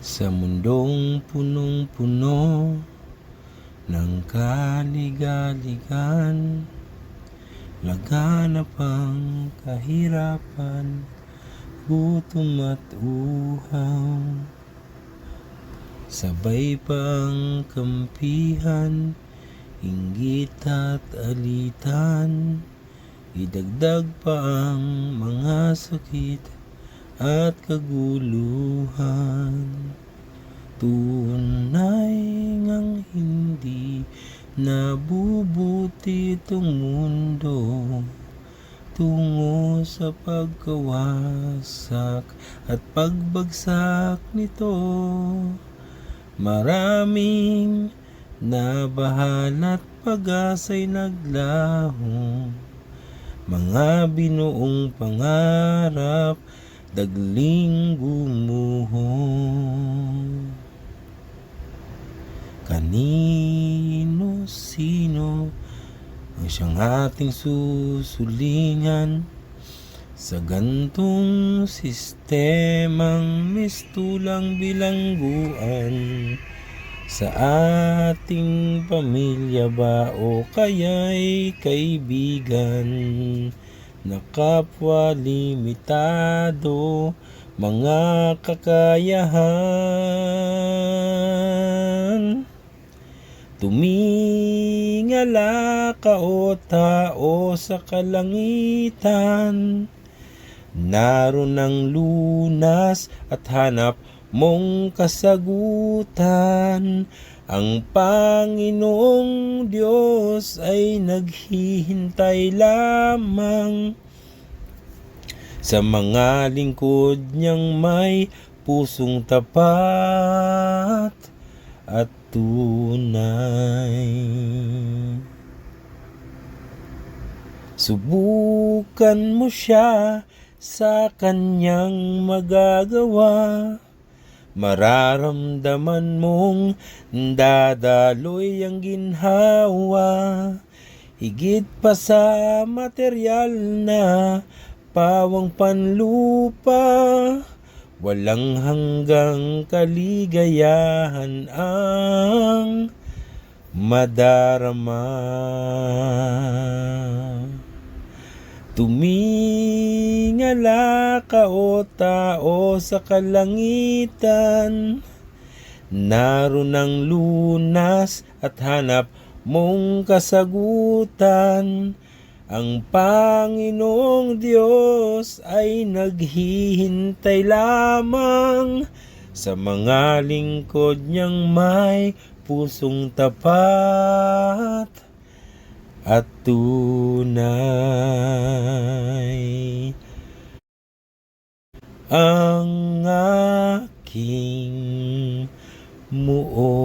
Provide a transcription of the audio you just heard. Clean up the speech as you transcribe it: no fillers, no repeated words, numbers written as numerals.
Sa mundong punong-puno ng kaligaligan, laganap ang kahirapan, gutom at uhaw. Sabay pang kampihan, inggit at alitan, idagdag pa ang mga sakit at kaguluhan. Tunay ngang hindi nabubuti itong mundo tungo sa pagkawasak at pagbagsak nito. Maraming nabahalat pag-asa'y naglaho, mga binuong pangarap dagling gumuho. Kanino-sino ang siyang ating susulingan sa gantong sistemang mistulang bilangguan? Sa ating pamilya ba o kaya'y kaibigan na kapwa limitado mga kakayahan? Tumingala ka o tao sa kalangitan, naroon ang lunas at hanap mong kasagutan. Ang Panginoong Diyos ay naghihintay lamang sa mga lingkod niyang may pusong tapat at tunay. Subukan mo siya sa kanyang magagawa, mararamdaman mong dadaloy ang ginhawa. Higit pa sa material na pawang panlupa, walang hanggang kaligayahan ang madarama. Tumingala ka o tao sa kalangitan, naroon ang lunas at hanap mong kasagutan. Ang Panginoong Diyos ay naghihintay lamang sa mga lingkod niyang may pusong tapat at tunay. Ang aking muo